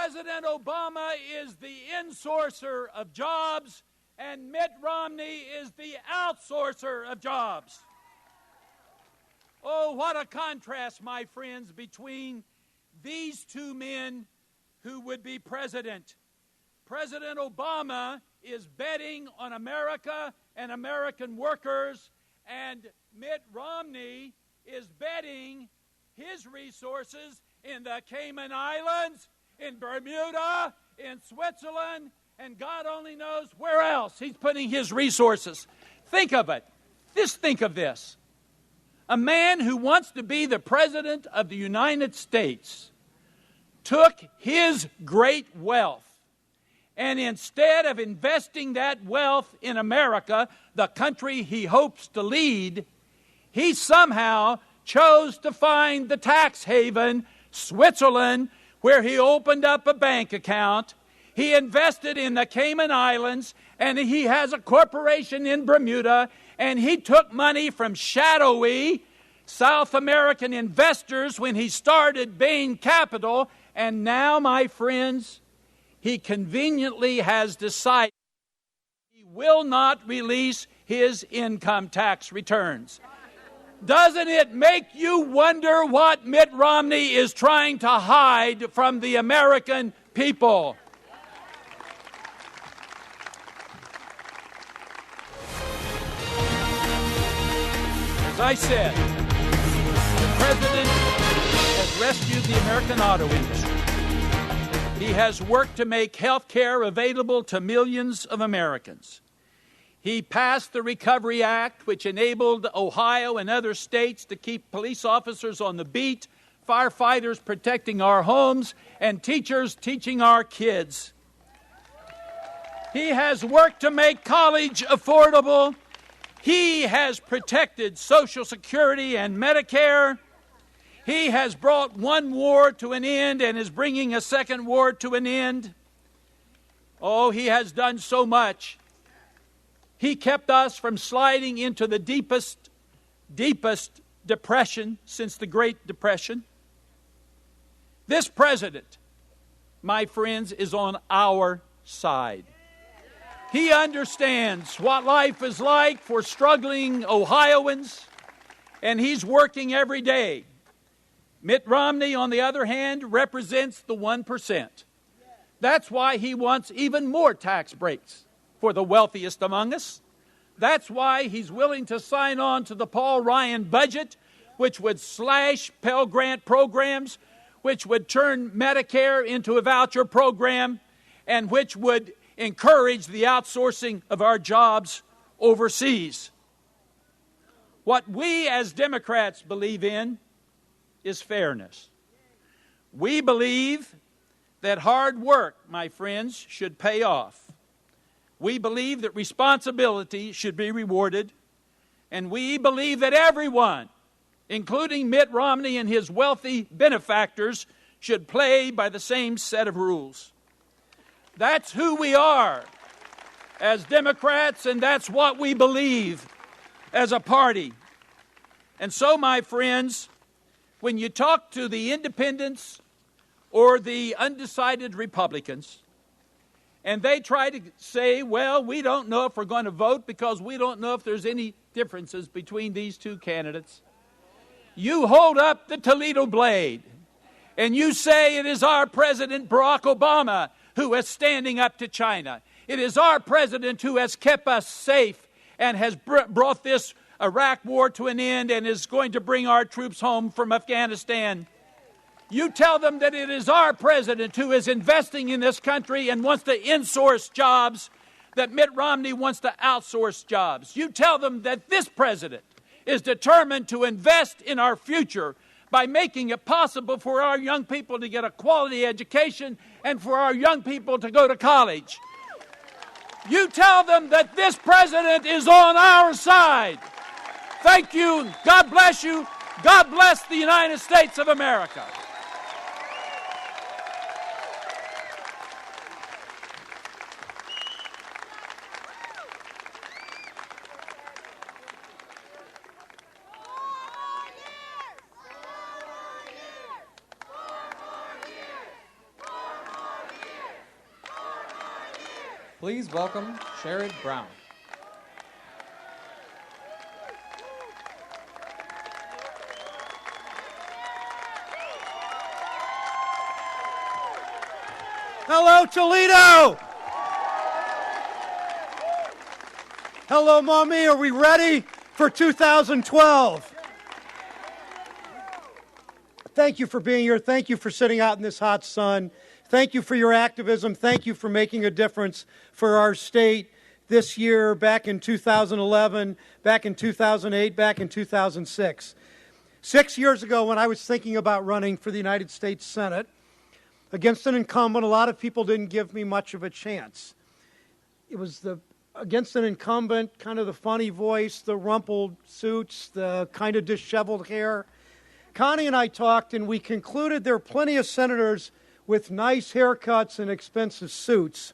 President Obama is the insourcer of jobs, and Mitt Romney is the outsourcer of jobs. Oh, what a contrast, my friends, between these two men who would be president. President Obama is betting on America and American workers, and Mitt Romney is betting his resources in the Cayman Islands, in Bermuda, in Switzerland, and God only knows where else he's putting his resources. Think of it. Just think of this. A man who wants to be the President of the United States took his great wealth, and instead of investing that wealth in America, the country he hopes to lead, he somehow chose to find the tax haven, Switzerland, where he opened up a bank account. He invested in the Cayman Islands, and he has a corporation in Bermuda, and he took money from shadowy South American investors when he started Bain Capital, and now, my friends, he conveniently has decided he will not release his income tax returns. Doesn't it make you wonder what Mitt Romney is trying to hide from the American people? As I said, the President has rescued the American auto industry. He has worked to make health care available to millions of Americans. He passed the Recovery Act, which enabled Ohio and other states to keep police officers on the beat, firefighters protecting our homes, and teachers teaching our kids. He has worked to make college affordable. He has protected Social Security and Medicare. He has brought one war to an end and is bringing a second war to an end. Oh, he has done so much. He kept us from sliding into the deepest depression since the Great Depression. This president, my friends, is on our side. He understands what life is like for struggling Ohioans, and he's working every day. Mitt Romney, on the other hand, represents the 1%. That's why he wants even more tax breaks for the wealthiest among us. That's why he's willing to sign on to the Paul Ryan budget, which would slash Pell Grant programs, which would turn Medicare into a voucher program, and which would encourage the outsourcing of our jobs overseas. What we as Democrats believe in is fairness. We believe that hard work, my friends, should pay off. We believe that responsibility should be rewarded. And we believe that everyone, including Mitt Romney and his wealthy benefactors, should play by the same set of rules. That's who we are as Democrats, and that's what we believe as a party. And so, my friends, when you talk to the independents or the undecided Republicans, and they try to say, well, we don't know if we're going to vote because we don't know if there's any differences between these two candidates, you hold up the Toledo blade and you say it is our President Barack Obama who is standing up to China. It is our president who has kept us safe and has brought this Iraq war to an end and is going to bring our troops home from Afghanistan. You tell them that it is our president who is investing in this country and wants to insource jobs, that Mitt Romney wants to outsource jobs. You tell them that this president is determined to invest in our future by making it possible for our young people to get a quality education and for our young people to go to college. You tell them that this president is on our side. Thank you. God bless you. God bless the United States of America. Please welcome Sherrod Brown. Hello, Toledo! Hello, Maumee. Are we ready for 2012? Thank you for being here. Thank you for sitting out in this hot sun. Thank you for your activism. Thank you for making a difference for our state this year, back in 2011, back in 2008, back in 2006. 6 years ago, when I was thinking about running for the United States Senate, against an incumbent, a lot of people didn't give me much of a chance. It was against an incumbent, kind of the funny voice, the rumpled suits, the kind of disheveled hair. Connie and I talked, and we concluded there are plenty of senators with nice haircuts and expensive suits,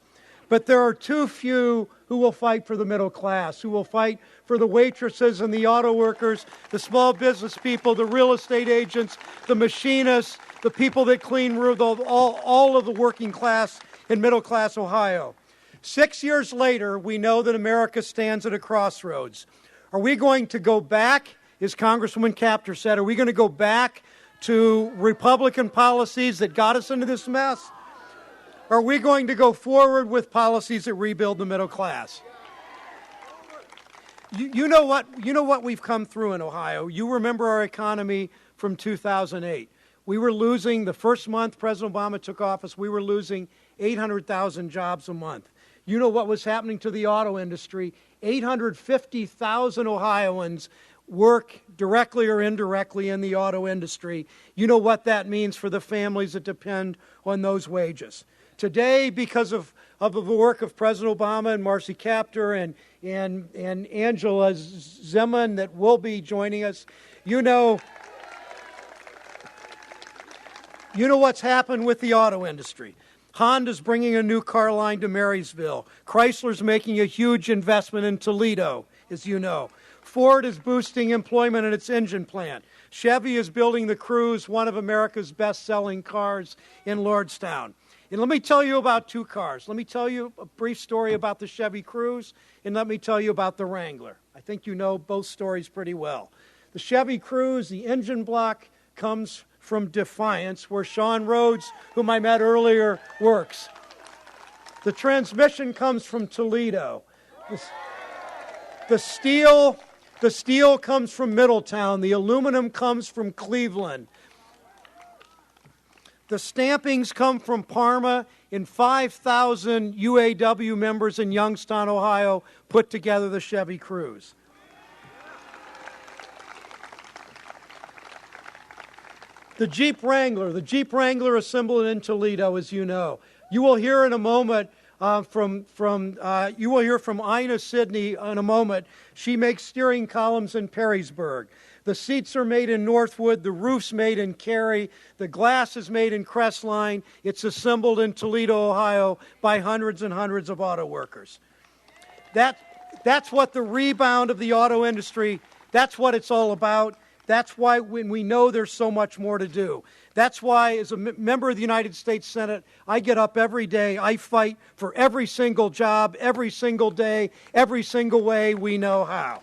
but there are too few who will fight for the middle class, who will fight for the waitresses and the auto workers, the small business people, the real estate agents, the machinists, the people that clean roofs, all of the working class and middle class Ohio. 6 years later, we know that America stands at a crossroads. Are we going to go back, as Congresswoman Capter said, are we going to go back to Republican policies that got us into this mess? Or are we going to go forward with policies that rebuild the middle class? You know what we've come through in Ohio. You remember our economy from 2008. We were losing, the first month President Obama took office, we were losing 800,000 jobs a month. You know what was happening to the auto industry? 850,000 Ohioans work directly or indirectly in the auto industry. You know what that means for the families that depend on those wages. Today, because of the work of President Obama and Marcy Kaptur and Angela Zeman that will be joining us, you know what's happened with the auto industry. Honda's bringing a new car line to Marysville. Chrysler's making a huge investment in Toledo, as you know. Ford is boosting employment in its engine plant. Chevy is building the Cruze, one of America's best-selling cars in Lordstown. And let me tell you about two cars. Let me tell you a brief story about the Chevy Cruze, and let me tell you about the Wrangler. I think you know both stories pretty well. The Chevy Cruze, the engine block comes from Defiance, where Sean Rhodes, whom I met earlier, works. The transmission comes from Toledo. The steel comes from Middletown. The aluminum comes from Cleveland. The stampings come from Parma, and 5,000 UAW members in Youngstown, Ohio, put together the Chevy Cruze. The Jeep Wrangler assembled in Toledo, as you know. You will hear in a moment from Ina Sidney in a moment. She makes steering columns in Perrysburg. The seats are made in Northwood. The roof's made in Cary. The glass is made in Crestline. It's assembled in Toledo, Ohio, by hundreds and hundreds of auto workers. That's what the rebound of the auto industry, that's what it's all about. That's why when we know there's so much more to do. That's why, as a member of the United States Senate, I get up every day. I fight for every single job, every single day, every single way we know how.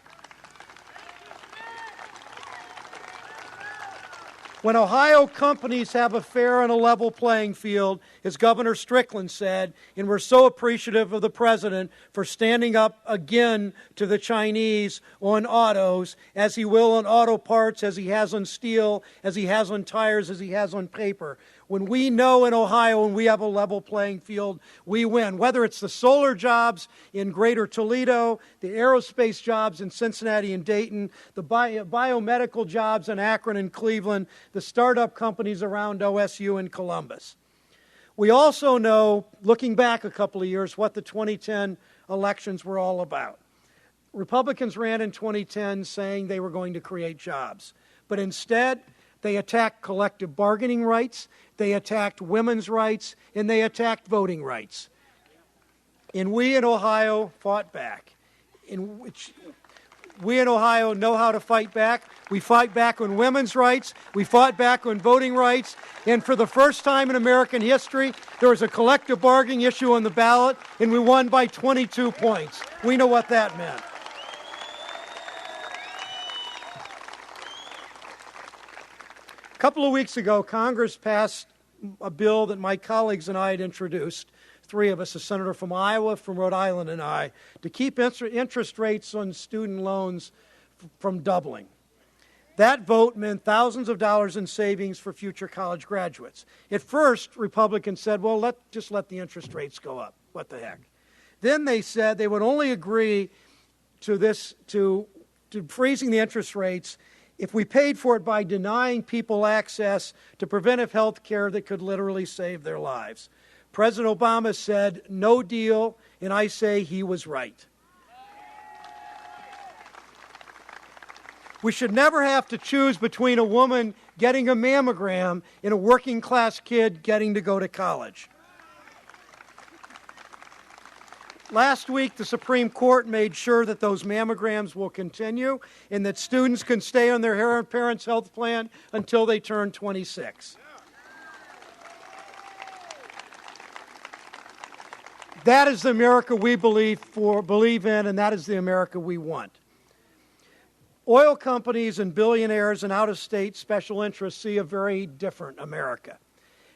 When Ohio companies have a fair and a level playing field, as Governor Strickland said, and we're so appreciative of the President for standing up again to the Chinese on autos, as he will on auto parts, as he has on steel, as he has on tires, as he has on paper. When we know in Ohio and we have a level playing field, we win. Whether it's the solar jobs in Greater Toledo, the aerospace jobs in Cincinnati and Dayton, the biomedical jobs in Akron and Cleveland, the startup companies around OSU and Columbus. We also know, looking back a couple of years, what the 2010 elections were all about. Republicans ran in 2010 saying they were going to create jobs, but instead they attacked collective bargaining rights, they attacked women's rights, and they attacked voting rights. And we in Ohio fought back, in which we in Ohio know how to fight back. We fight back on women's rights. We fought back on voting rights. And for the first time in American history, there was a collective bargaining issue on the ballot, and we won by 22 points. We know what that meant. A couple of weeks ago, Congress passed a bill that my colleagues and I had introduced, three of us, a senator from Iowa, from Rhode Island, and I, to keep interest rates on student loans from doubling. That vote meant thousands of dollars in savings for future college graduates. At first, Republicans said, well, just let the interest rates go up. What the heck? Then they said they would only agree to this, to freezing the interest rates if we paid for it by denying people access to preventive health care that could literally save their lives. President Obama said, no deal, and I say he was right. We should never have to choose between a woman getting a mammogram and a working-class kid getting to go to college. Last week, the Supreme Court made sure that those mammograms will continue and that students can stay on their parents' health plan until they turn 26. That is the America we believe in, and that is the America we want. Oil companies and billionaires and out-of-state special interests see a very different America.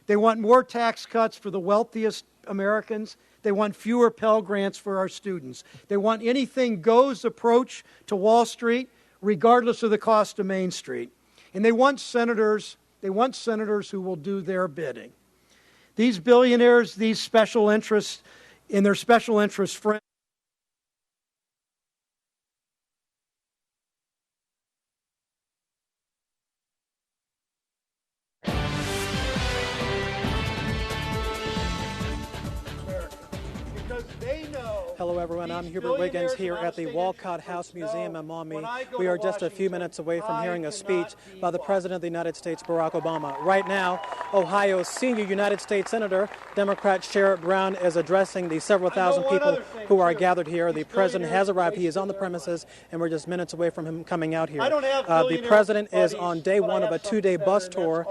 They want more tax cuts for the wealthiest Americans. They want fewer Pell Grants for our students. They want anything goes approach to Wall Street, regardless of the cost of Main Street. And they want senators who will do their bidding. These billionaires, these special interests, and their special interest friends, Hello, everyone. I'm Hubert Wiggins here at the Walcott House Museum in Maumee. We are just a few minutes away from hearing a speech by the President of the United States, Barack Obama. Right now, Ohio's senior United States Senator, Democrat Sherrod Brown, is addressing the several thousand people who are gathered here. The President has arrived. He is on the premises, and we're just minutes away from him coming out here. The President is on day one of a two-day bus tour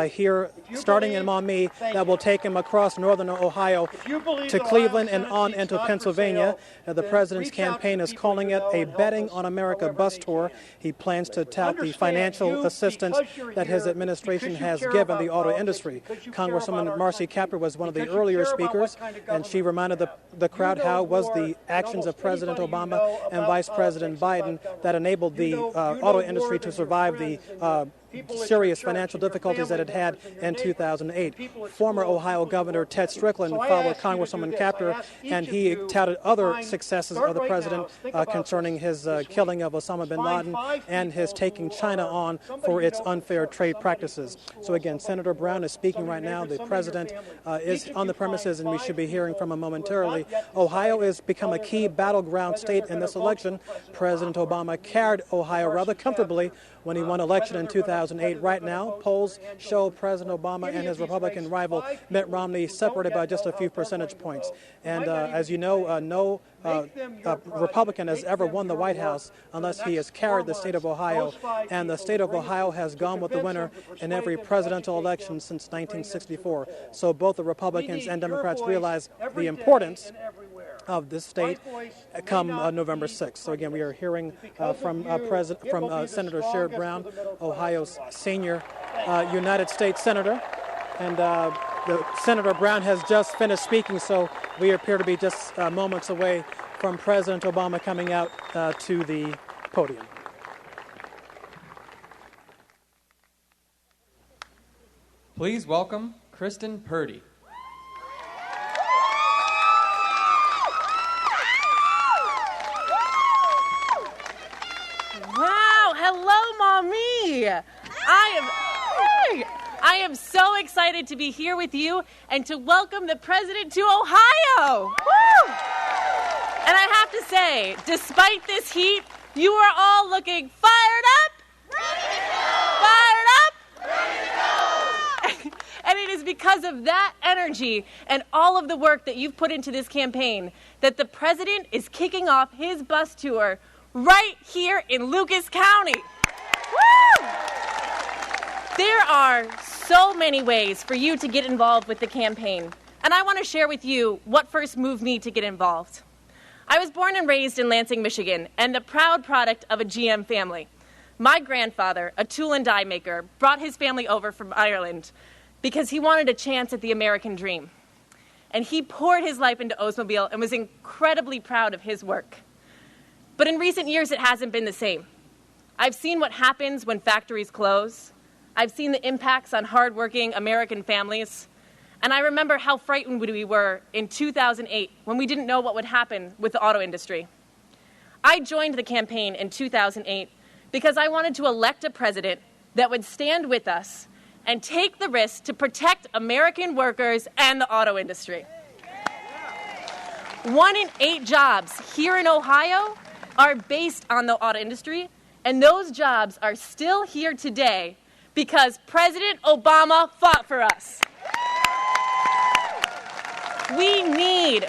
here, starting in Maumee, that will take him across northern Ohio to Cleveland and on into Pennsylvania. The President's campaign is calling it a Betting on America bus tour. He plans to tout the financial assistance that his administration has given the auto industry. Congresswoman Marcy Kaptur was one of the earlier speakers, and she reminded the crowd how it was the actions of President Obama and Vice President Biden that enabled the auto industry to survive the serious financial difficulties that it had in 2008. Former Ohio Governor Ted Strickland followed Congresswoman Kaptur, and he touted other successes of the President concerning his killing of Osama bin Laden and his taking China on for its unfair trade practices. So again, Senator Brown is speaking right now. The President is on the premises, and we should be hearing from him momentarily. Ohio has become a key battleground state in this election. President Obama carried Ohio rather comfortably when he won election in 2008. Right now, polls show President Obama and his Republican rival Mitt Romney separated by just a few percentage points. And as you know, no Republican has ever won the White House unless he has carried the state of Ohio. And the state of Ohio has gone with the winner in every presidential election since 1964. So both the Republicans and Democrats realize the importance of this state come November 6th. So again, we are hearing from Senator Sherrod Brown, Ohio's senior United States Senator. And Senator Brown has just finished speaking, so we appear to be just moments away from President Obama coming out to the podium. Please welcome Kristen Purdy. I am so excited to be here with you and to welcome the President to Ohio. Woo! And I have to say, despite this heat, you are all looking fired up. Ready to go! Fired up. Ready to go! And it is because of that energy and all of the work that you've put into this campaign that the President is kicking off his bus tour right here in Lucas County. Woo! There are so many ways for you to get involved with the campaign, and I want to share with you what first moved me to get involved. I was born and raised in Lansing, Michigan, and the proud product of a GM family. My grandfather, a tool and die maker, brought his family over from Ireland because he wanted a chance at the American dream. And he poured his life into Oldsmobile and was incredibly proud of his work. But in recent years, it hasn't been the same. I've seen what happens when factories close. I've seen the impacts on hardworking American families. And I remember how frightened we were in 2008 when we didn't know what would happen with the auto industry. I joined the campaign in 2008 because I wanted to elect a president that would stand with us and take the risk to protect American workers and the auto industry. 1 in 8 jobs here in Ohio are based on the auto industry, and those jobs are still here today because President Obama fought for us. We need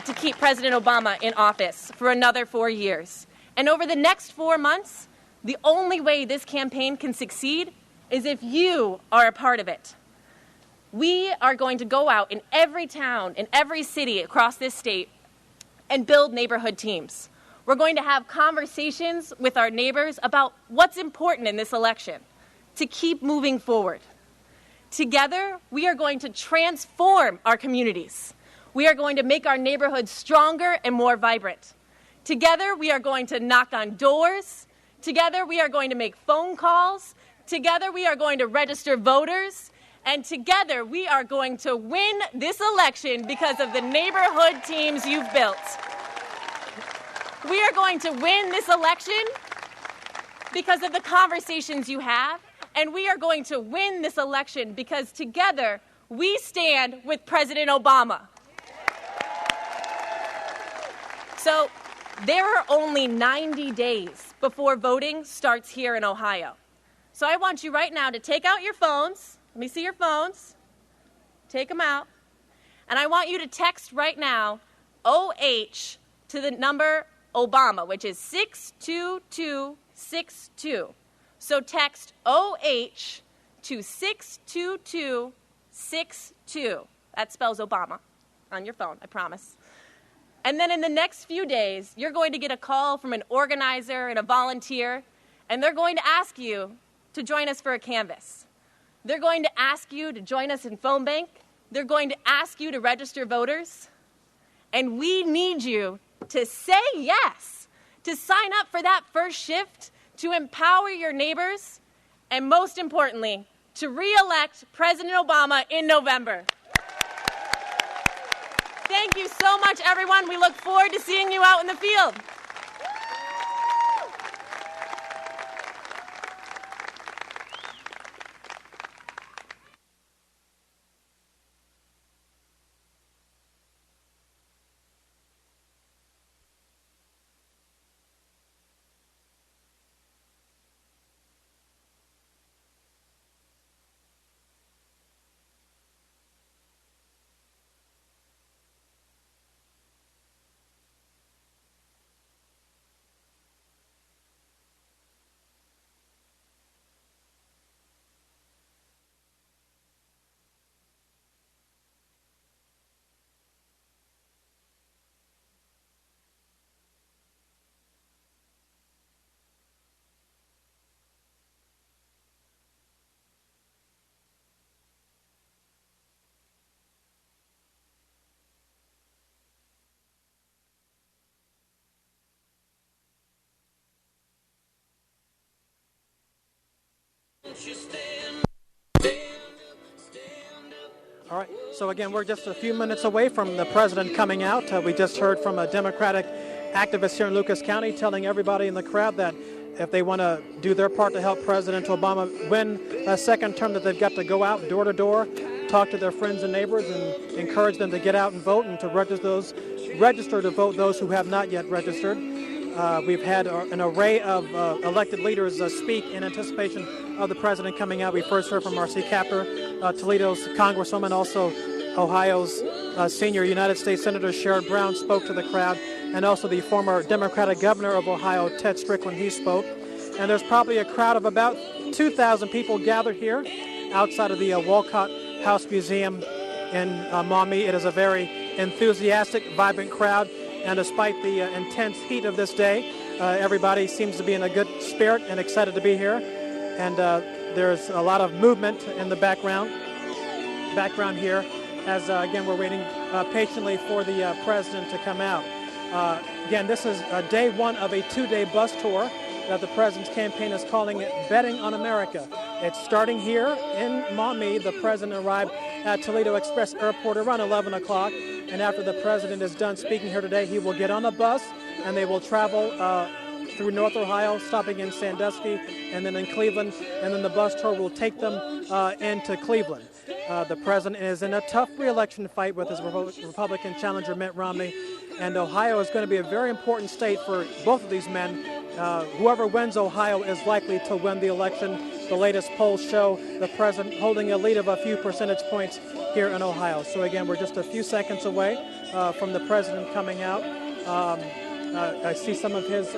to keep President Obama in office for another 4 years. And over the next 4 months, the only way this campaign can succeed is if you are a part of it. We are going to go out in every town, in every city across this state and build neighborhood teams. We're going to have conversations with our neighbors about what's important in this election to keep moving forward. Together, we are going to transform our communities. We are going to make our neighborhoods stronger and more vibrant. Together, we are going to knock on doors. Together, we are going to make phone calls. Together, we are going to register voters. And together, we are going to win this election because of the neighborhood teams you've built. We are going to win this election because of the conversations you have. And we are going to win this election because together, we stand with President Obama. So there are only 90 days before voting starts here in Ohio. So I want you right now to take out your phones. Let me see your phones. Take them out. And I want you to text right now, OH, to the number Obama, which is 62262. So text OH to 62262. That spells Obama on your phone, I promise. And then in the next few days, you're going to get a call from an organizer and a volunteer, and they're going to ask you to join us for a canvass. They're going to ask you to join us in phone bank. They're going to ask you to register voters. And we need you to say yes, to sign up for that first shift, to empower your neighbors, and most importantly, to re-elect President Obama in November. Thank you so much, everyone. We look forward to seeing you out in the field. All right, so again, we're just a few minutes away from the president coming out. We just heard from a Democratic activist here in Lucas County telling everybody in the crowd that if they want to do their part to help President Obama win a second term, that they've got to go out door to door, talk to their friends and neighbors, and encourage them to get out and vote and to register to vote those who have not yet registered. We've had an array of elected leaders speak in anticipation of the president coming out. We first heard from Marcy Kaptur, Toledo's congresswoman, also Ohio's senior United States Senator Sherrod Brown spoke to the crowd. and also the former Democratic governor of Ohio, Ted Strickland. He spoke. And there's probably a crowd of about 2,000 people gathered here outside of the Walcott House Museum in Maumee. It is a very enthusiastic, vibrant crowd, and despite the intense heat of this day, everybody seems to be in a good spirit and excited to be here. And there's a lot of movement in the background here as, again, we're waiting patiently for the president to come out. Again, this is day one of a two-day bus tour that the president's campaign is calling it Betting on America. It's starting here in Maumee. The president arrived at Toledo Express Airport around 11 o'clock, and after the president is done speaking here today, he will get on a bus, and they will travel through North Ohio, stopping in Sandusky, and then in Cleveland, and then the bus tour will take them into Cleveland. The president is in a tough re-election fight with his Republican challenger, Mitt Romney, and Ohio is going to be a very important state for both of these men. Whoever wins Ohio is likely to win the election. The latest polls show the president holding a lead of a few percentage points here in Ohio. So again, we're just a few seconds away from the president coming out. I see some of his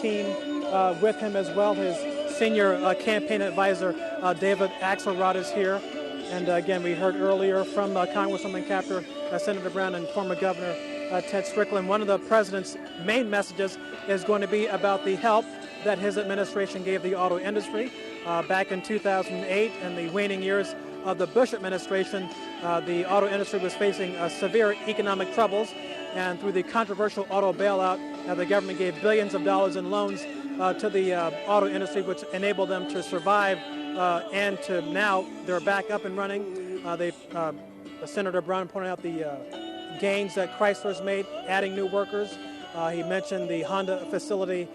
team with him as well. His senior campaign advisor, David Axelrod, is here. And again, we heard earlier from Congresswoman Captor, Senator Brown, and former Governor Ted Strickland. One of the president's main messages is going to be about the help that his administration gave the auto industry. Back in 2008, in the waning years of the Bush administration, the auto industry was facing severe economic troubles, and through the controversial auto bailout, the government gave billions of dollars in loans to the auto industry, which enabled them to survive, and to now they're back up and running. Senator Brown pointed out the gains that Chrysler's made, adding new workers. He mentioned the Honda facility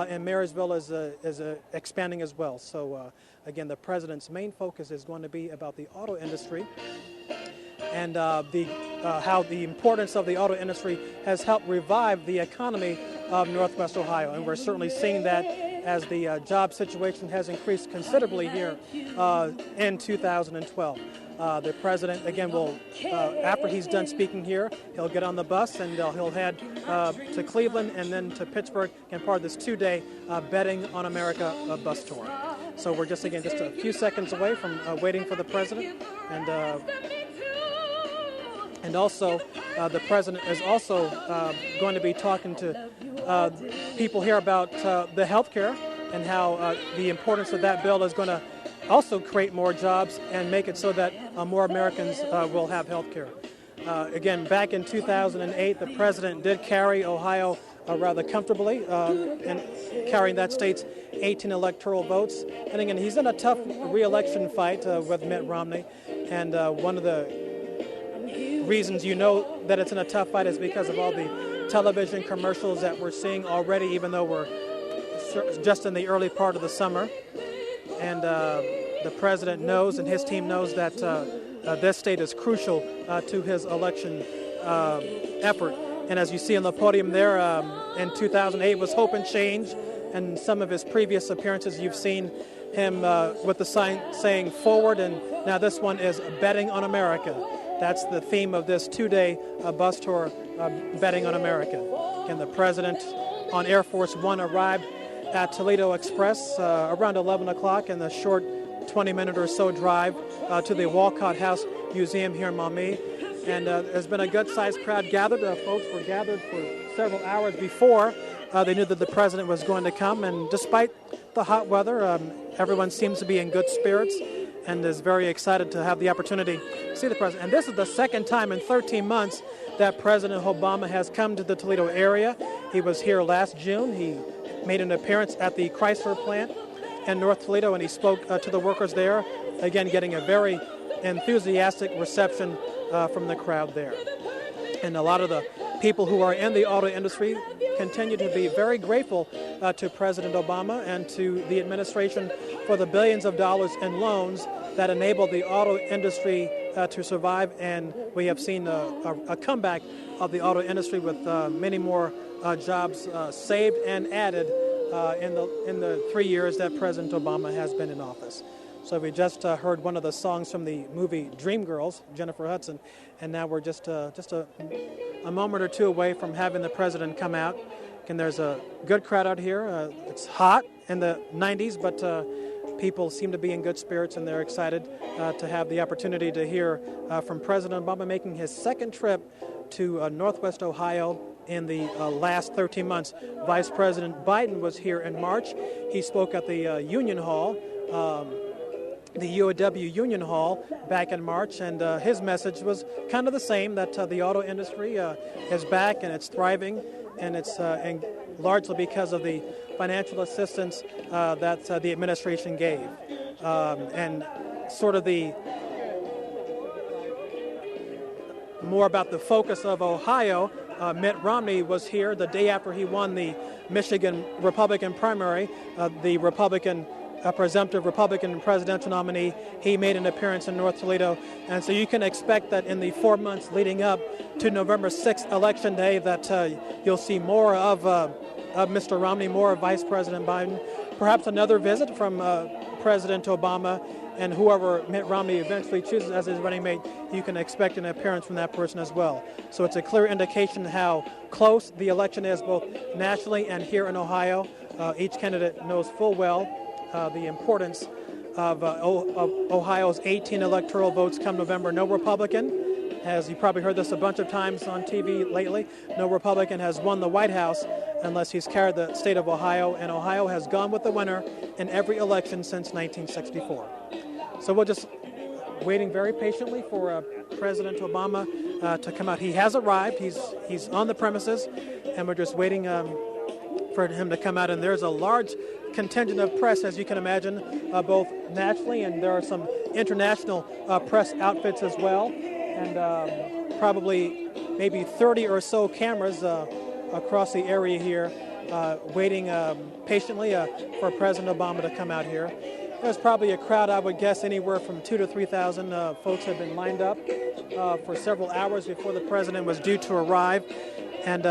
in Marysville is expanding as well. So again, the president's main focus is going to be about the auto industry and how the importance of the auto industry has helped revive the economy of Northwest Ohio. And we're certainly seeing that as the job situation has increased considerably here in 2012. The president, again, will, after he's done speaking here, he'll get on the bus and he'll head to Cleveland and then to Pittsburgh and part of this two-day Betting on America bus tour. So we're just a few seconds away from waiting for the president. And also, the president is also going to be talking to people here about the health care and how the importance of that bill is going to also create more jobs and make it so that more Americans will have health care. Again, back in 2008, the president did carry Ohio rather comfortably in carrying that state's 18 electoral votes. And again, he's in a tough re-election fight with Mitt Romney. And one of the reasons you know that it's in a tough fight is because of all the television commercials that we're seeing already, even though we're just in the early part of the summer. And the president knows and his team knows that this state is crucial to his election effort. And as you see on the podium there, in 2008 was Hope and Change. And some of his previous appearances, you've seen him with the sign saying forward. And now this one is Betting on America. That's the theme of this two-day bus tour, Betting on America. And the president on Air Force One arrived at Toledo Express around 11 o'clock in the short 20-minute or so drive to the Walcott House Museum here in Maumee. And there's been a good-sized crowd gathered. Folks were gathered for several hours before they knew that the president was going to come. And despite the hot weather, everyone seems to be in good spirits and is very excited to have the opportunity to see the president. And this is the second time in 13 months that President Obama has come to the Toledo area. He was here last June. He made an appearance at the Chrysler plant in North Toledo, and he spoke to the workers there, again getting a very enthusiastic reception from the crowd there. And a lot of the people who are in the auto industry continue to be very grateful to President Obama and to the administration for the billions of dollars in loans that enabled the auto industry to survive. And we have seen a comeback of the auto industry with many more jobs saved and added in the 3 years that President Obama has been in office. So we just heard one of the songs from the movie Dreamgirls, Jennifer Hudson, and now we're just a a moment or two away from having the president come out. And there's a good crowd out here. It's hot in the 90s, but people seem to be in good spirits, and they're excited to have the opportunity to hear from President Obama making his second trip to Northwest Ohio in the last 13 months. Vice President Biden was here in March. He spoke at the Union Hall, the UAW Union Hall, back in March, and his message was kind of the same, that the auto industry is back and it's thriving, and it's and largely because of the financial assistance that the administration gave. And sort of the more about the focus of Ohio, Mitt Romney was here the day after he won the Michigan Republican primary, the presumptive Republican presidential nominee. He made an appearance in North Toledo, and so you can expect that in the 4 months leading up to November 6th, Election Day, that you'll see more of Mr. Romney, more of Vice President Biden, perhaps another visit from President Obama, and whoever Mitt Romney eventually chooses as his running mate, you can expect an appearance from that person as well. So it's a clear indication how close the election is, both nationally and here in Ohio. Each candidate knows full well the importance of Ohio's 18 electoral votes come November. No Republican, as you probably heard this a bunch of times on TV lately, no Republican has won the White House unless he's carried the state of Ohio, and Ohio has gone with the winner in every election since 1964. So we're just waiting very patiently for President Obama to come out. He has arrived. He's on the premises, and we're just waiting for him to come out. And there's a large contingent of press, as you can imagine, both nationally, and there are some international press outfits as well, and probably maybe 30 or so cameras across the area here, waiting patiently for President Obama to come out here. There's probably a crowd, I would guess, anywhere from 2,000 to 3,000 folks have been lined up for several hours before the president was due to arrive, and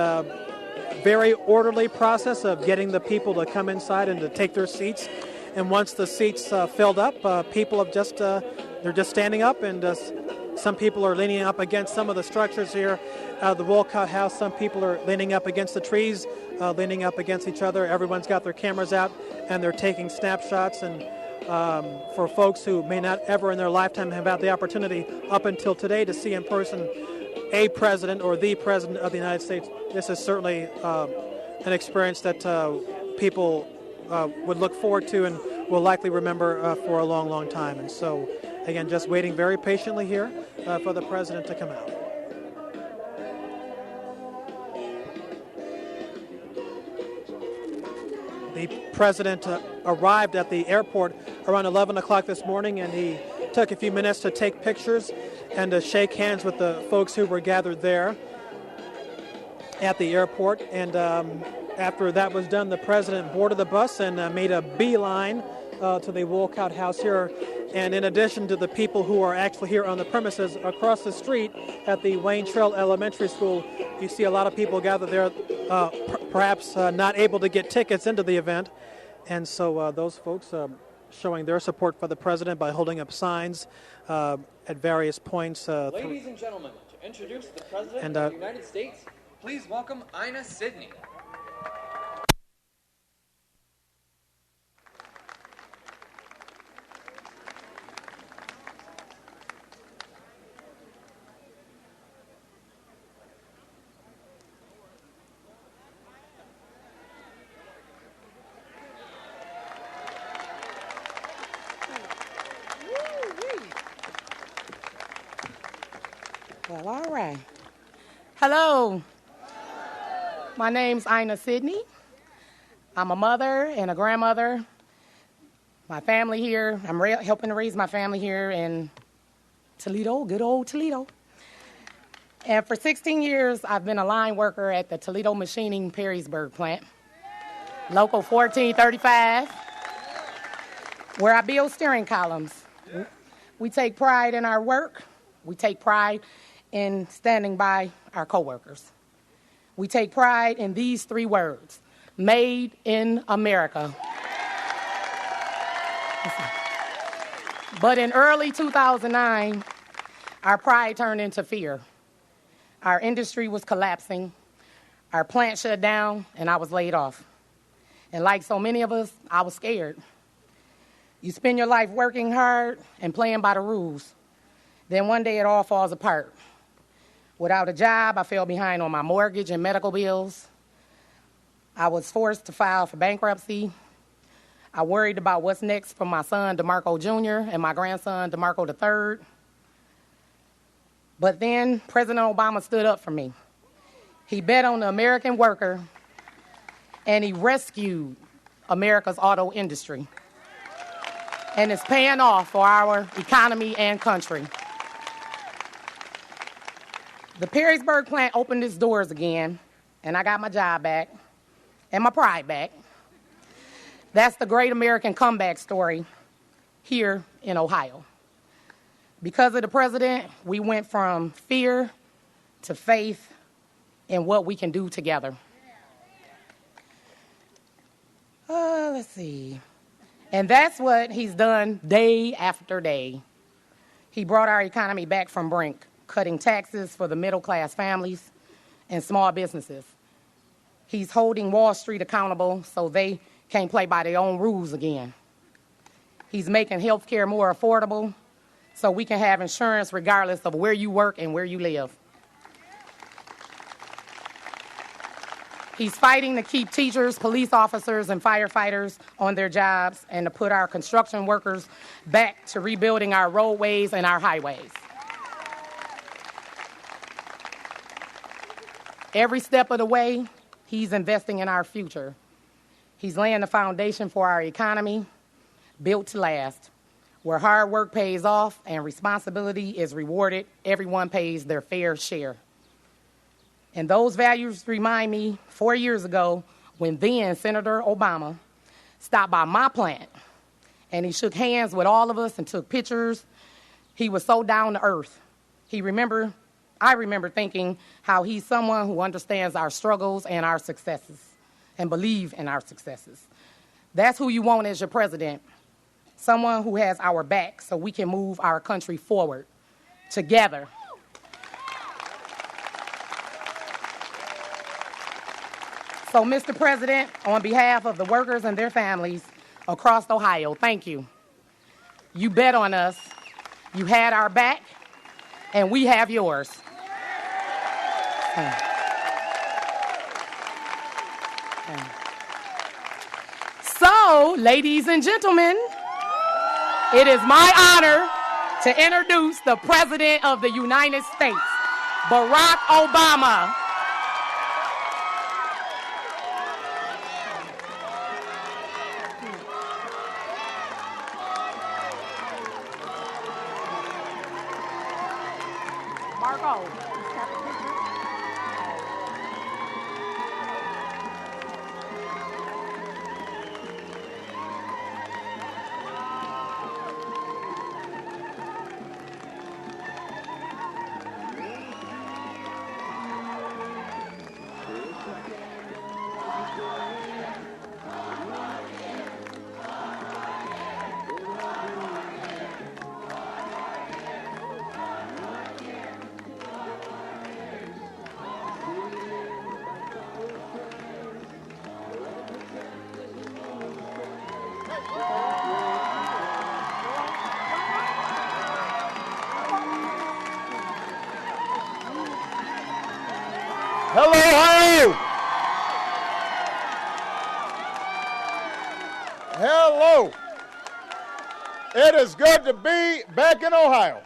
very orderly process of getting the people to come inside and to take their seats. And once the seats filled up, people have just they're just standing up, and some people are leaning up against some of the structures here, the Wolcott House. Some people are leaning up against the trees, leaning up against each other. Everyone's got their cameras out, and they're taking snapshots. And for folks who may not ever in their lifetime have had the opportunity up until today to see in person a president or the president of the United States, this is certainly an experience that people would look forward to and will likely remember for a long, long time. And so, again, just waiting very patiently here for the president to come out. The president arrived at the airport around 11 o'clock this morning, and he took a few minutes to take pictures and to shake hands with the folks who were gathered there at the airport. And after that was done, the president boarded the bus and made a beeline to the Wolcott House here. And in addition to the people who are actually here on the premises, across the street at the Wayne Trail Elementary School, you see a lot of people gathered there, perhaps not able to get tickets into the event. And so those folks showing their support for the president by holding up signs at various points. Ladies and gentlemen, to introduce the President of the United States, please welcome Ina Sidney. Well, all right. Hello. My name's Ina Sidney. I'm a mother and a grandmother. My family here, I'm helping to raise my family here in Toledo, good old Toledo. And for 16 years, I've been a line worker at the Toledo Machining Perrysburg plant, local 1435, where I build steering columns. We take pride in our work. We take pride in standing by our coworkers. We take pride in these three words: made in America. But in early 2009, our pride turned into fear. Our industry was collapsing. Our plant shut down, and I was laid off. And like so many of us, I was scared. You spend your life working hard and playing by the rules. Then one day it all falls apart. Without a job, I fell behind on my mortgage and medical bills. I was forced to file for bankruptcy. I worried about what's next for my son, DeMarco Jr., and my grandson, DeMarco III. But then President Obama stood up for me. He bet on the American worker, and he rescued America's auto industry. And it's paying off for our economy and country. The Perrysburg plant opened its doors again, and I got my job back and my pride back. That's the great American comeback story here in Ohio. Because of the president, we went from fear to faith in what we can do together. Let's see. And that's what he's done day after day. He brought our economy back from brink, cutting taxes for the middle-class families and small businesses. He's holding Wall Street accountable so they can't play by their own rules again. He's making health care more affordable so we can have insurance regardless of where you work and where you live. He's fighting to keep teachers, police officers, and firefighters on their jobs and to put our construction workers back to rebuilding our roadways and our highways. Every step of the way, he's investing in our future. He's laying the foundation for our economy, built to last, where hard work pays off and responsibility is rewarded. Everyone pays their fair share. And those values remind me 4 years ago when then Senator Obama stopped by my plant and he shook hands with all of us and took pictures. He was so down to earth. I remember thinking how he's someone who understands our struggles and our successes and believe in our successes. That's who you want as your president, someone who has our back so we can move our country forward together. So, Mr. President, on behalf of the workers and their families across Ohio, thank you. You bet on us. You had our back, and we have yours. So, ladies and gentlemen, it is my honor to introduce the President of the United States, Barack Obama. Marco. Hello, Ohio! Hello! It is good to be back in Ohio.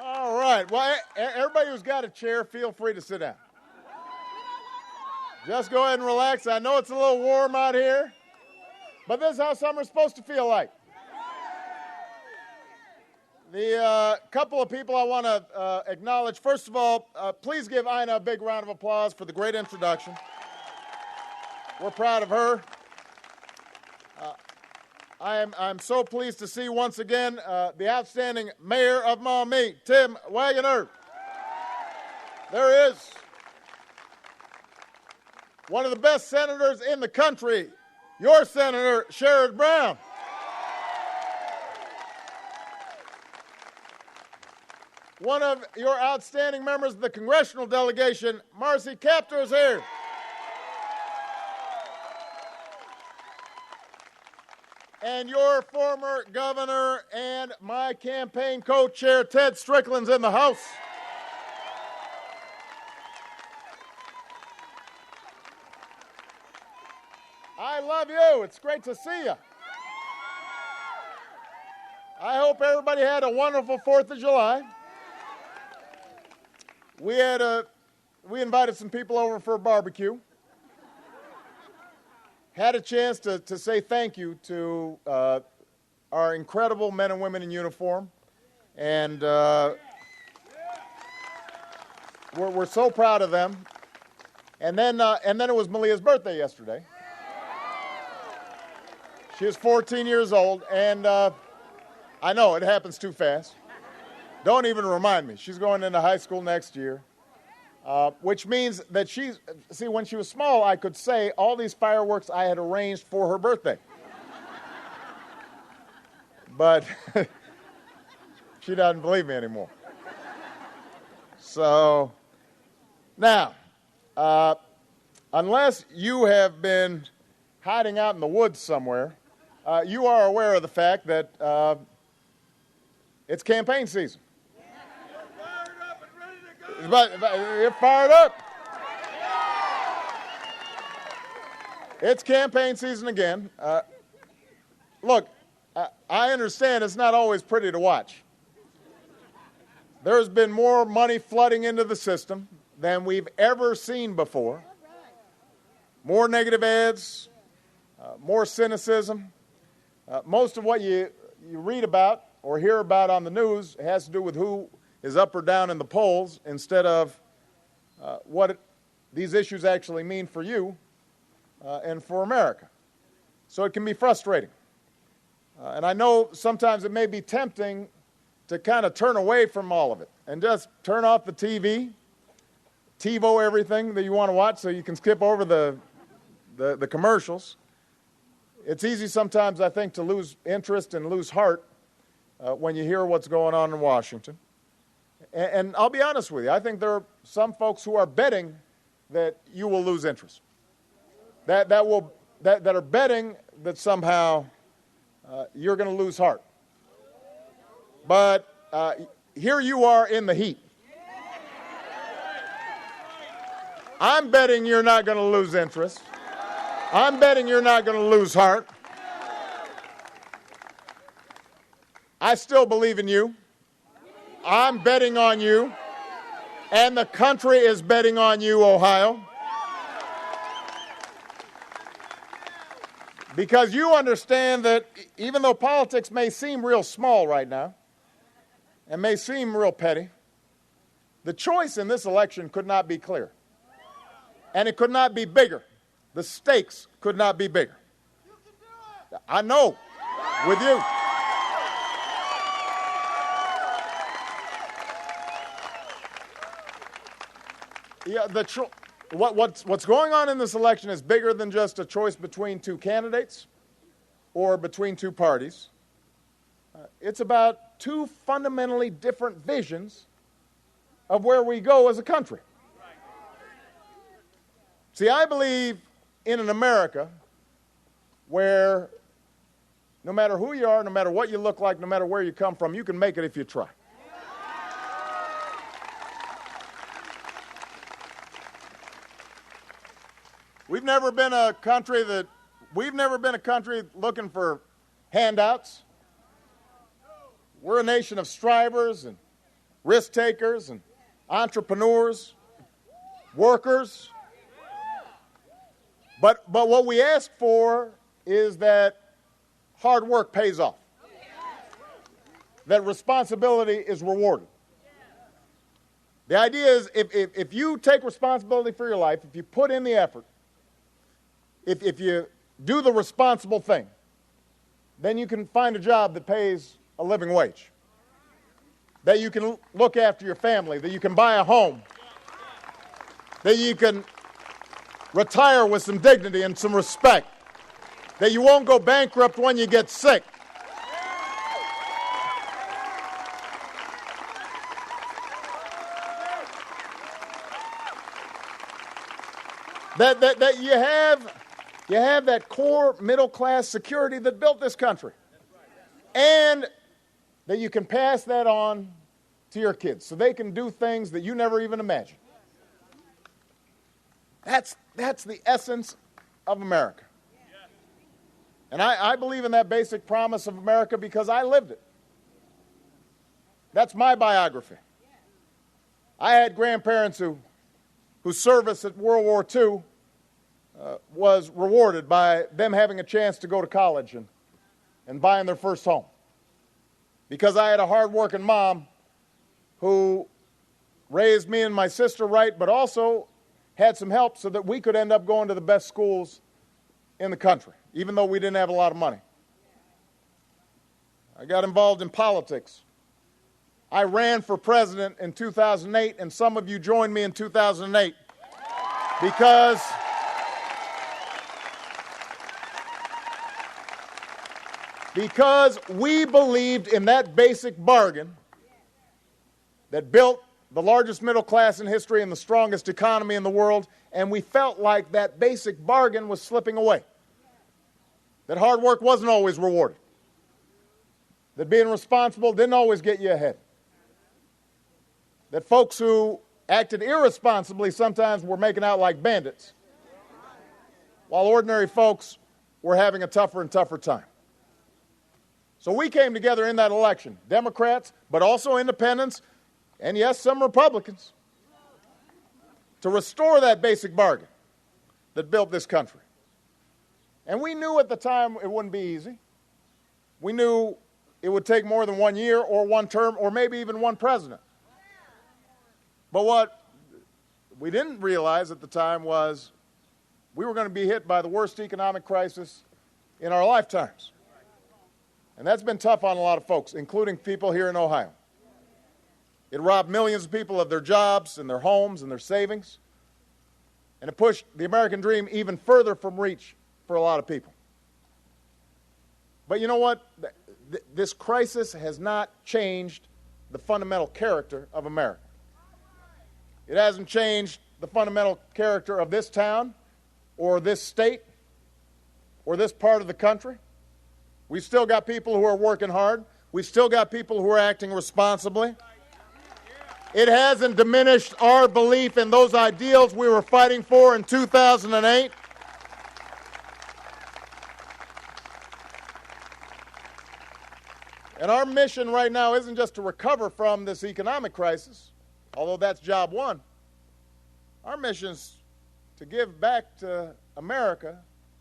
All right. Well, everybody who's got a chair, feel free to sit down. Just go ahead and relax. I know it's a little warm out here, but this is how summer's supposed to feel like. The couple of people I want to acknowledge. First of all, please give Ina a big round of applause for the great introduction. We're proud of her. I'm so pleased to see once again the outstanding mayor of Maumee, Tim Wagoner. There he is. One of the best senators in the country, your Senator Sherrod Brown. one of your outstanding members of the congressional delegation, Marcy Kaptur, is here. And your former governor and my campaign co-chair, Ted Strickland's in the house. I love you. It's great to see you. I hope everybody had a wonderful 4th of July. We invited some people over for a barbecue. Had a chance to say thank you to our incredible men and women in uniform. And we're so proud of them. And then it was Malia's birthday yesterday. She was 14 years old, and I know it happens too fast. Don't even remind me. She's going into high school next year, which means that when she was small, I could say all these fireworks I had arranged for her birthday. But she doesn't believe me anymore. So, now, unless you have been hiding out in the woods somewhere, you are aware of the fact that it's campaign season. But you're fired up. It's campaign season again. Look, I understand it's not always pretty to watch. There's been more money flooding into the system than we've ever seen before. More negative ads, more cynicism. Most of what you read about or hear about on the news has to do with who is up or down in the polls instead of what these issues actually mean for you and for America. So it can be frustrating. And I know sometimes it may be tempting to kind of turn away from all of it and just turn off the TV, TiVo everything that you want to watch so you can skip over the commercials. It's easy sometimes, I think, to lose interest and lose heart when you hear what's going on in Washington. And I'll be honest with you, I think there are some folks who are betting that you will lose interest. That are betting that somehow you're going to lose heart. But here you are in the heat. I'm betting you're not going to lose interest. I'm betting you're not going to lose heart. I still believe in you. I'm betting on you. And the country is betting on you, Ohio. Because you understand that even though politics may seem real small right now, and may seem real petty, the choice in this election could not be clearer. And it could not be bigger. The stakes could not be bigger. I know, with you. Yeah, what's going on in this election is bigger than just a choice between two candidates or between two parties. It's about two fundamentally different visions of where we go as a country. See, I believe in an America where no matter who you are, no matter what you look like, no matter where you come from, you can make it if you try. We've never been a country looking for handouts. We're a nation of strivers and risk takers and entrepreneurs, workers. But what we ask for is that hard work pays off, that responsibility is rewarded. The idea is if you take responsibility for your life, if you put in the effort, if you do the responsible thing, then you can find a job that pays a living wage, that you can look after your family, that you can buy a home, that you can retire with some dignity and some respect, that you won't go bankrupt when you get sick. that you have that core middle-class security that built this country. And that you can pass that on to your kids so they can do things that you never even imagined. That's the essence of America. And I believe in that basic promise of America because I lived it. That's my biography. I had grandparents whose service at World War II was rewarded by them having a chance to go to college and buying their first home. Because I had a hard-working mom who raised me and my sister right, but also had some help so that we could end up going to the best schools in the country, even though we didn't have a lot of money. I got involved in politics. I ran for president in 2008, and some of you joined me in 2008 because we believed in that basic bargain that built the largest middle class in history and the strongest economy in the world, and we felt like that basic bargain was slipping away. That hard work wasn't always rewarded. That being responsible didn't always get you ahead. That folks who acted irresponsibly sometimes were making out like bandits, while ordinary folks were having a tougher and tougher time. So we came together in that election, Democrats, but also independents, and yes, some Republicans, to restore that basic bargain that built this country. And we knew at the time it wouldn't be easy. We knew it would take more than 1 year or one term or maybe even one president. But what we didn't realize at the time was we were going to be hit by the worst economic crisis in our lifetimes. And that's been tough on a lot of folks, including people here in Ohio. It robbed millions of people of their jobs and their homes and their savings. And it pushed the American dream even further from reach for a lot of people. But you know what? This crisis has not changed the fundamental character of America. It hasn't changed the fundamental character of this town or this state or this part of the country. We've still got people who are working hard. We've still got people who are acting responsibly. It hasn't diminished our belief in those ideals we were fighting for in 2008. And our mission right now isn't just to recover from this economic crisis, although that's job one. Our mission is to give back to America,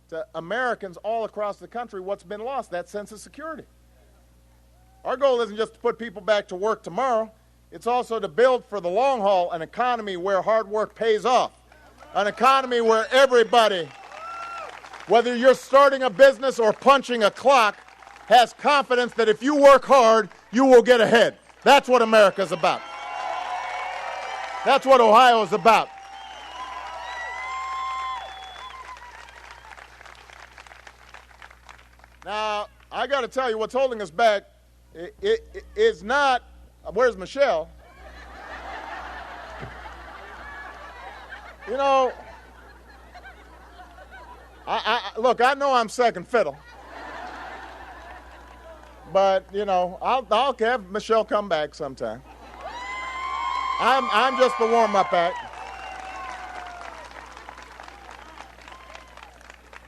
to Americans all across the country, what's been lost, that sense of security. Our goal isn't just to put people back to work tomorrow. It's also to build for the long haul an economy where hard work pays off, an economy where everybody, whether you're starting a business or punching a clock, has confidence that if you work hard, you will get ahead. That's what America's about. That's what Ohio is about. Now, I got to tell you, what's holding us back is not, where's Michelle? You know, look, I know I'm second fiddle. But, you know, I'll have Michelle come back sometime. I'm just the warm-up act.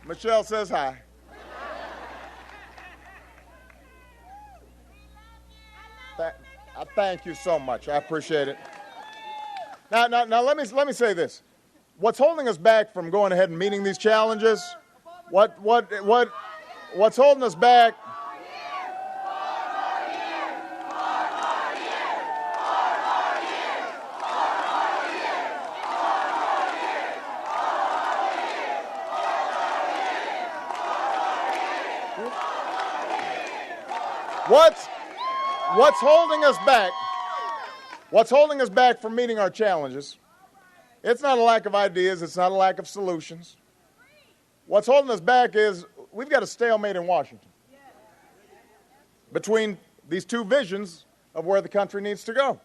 Michelle says hi. Thank you so much. I appreciate it. Now, let me say this. What's holding us back from going ahead and meeting these challenges? What's holding us back? What's holding us back? What's holding us back from meeting our challenges? It's not a lack of ideas. It's not a lack of solutions. What's holding us back is we've got a stalemate in Washington between these two visions of where the country needs to go.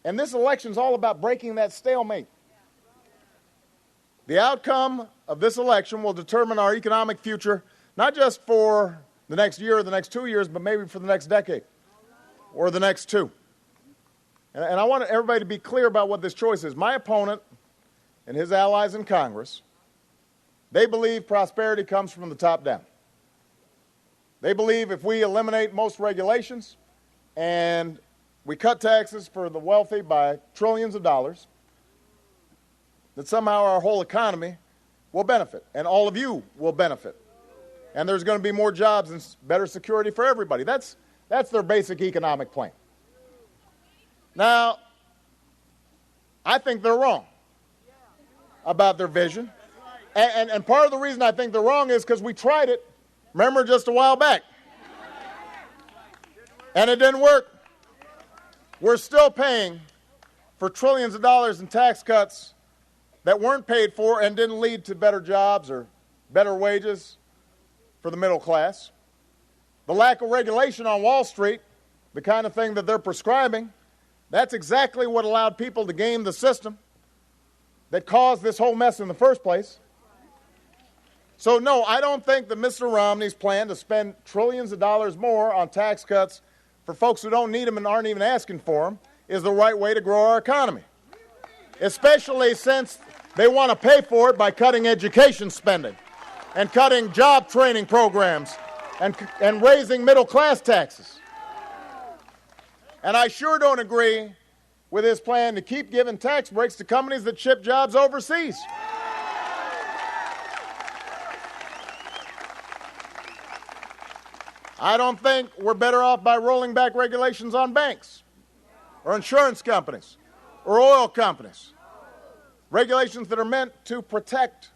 And this election's all about breaking that stalemate. The outcome of this election will determine our economic future, not just for the next year or the next 2 years, but maybe for the next decade or the next two. And I want everybody to be clear about what this choice is. My opponent and his allies in Congress, they believe prosperity comes from the top down. They believe if we eliminate most regulations and we cut taxes for the wealthy by trillions of dollars, that somehow our whole economy will benefit, and all of you will benefit. And there's going to be more jobs and better security for everybody. That's their basic economic plan. Now, I think they're wrong about their vision. And part of the reason I think they're wrong is because we tried it, remember, just a while back. And it didn't work. We're still paying for trillions of dollars in tax cuts that weren't paid for and didn't lead to better jobs or better wages for the middle class. The lack of regulation on Wall Street, the kind of thing that they're prescribing, that's exactly what allowed people to game the system that caused this whole mess in the first place. So no, I don't think that Mr. Romney's plan to spend trillions of dollars more on tax cuts for folks who don't need them and aren't even asking for them is the right way to grow our economy. Especially since they want to pay for it by cutting education spending and cutting job training programs and raising middle class taxes. And I sure don't agree with his plan to keep giving tax breaks to companies that ship jobs overseas. I don't think we're better off by rolling back regulations on banks or insurance companies or oil companies. Regulations that are meant to protect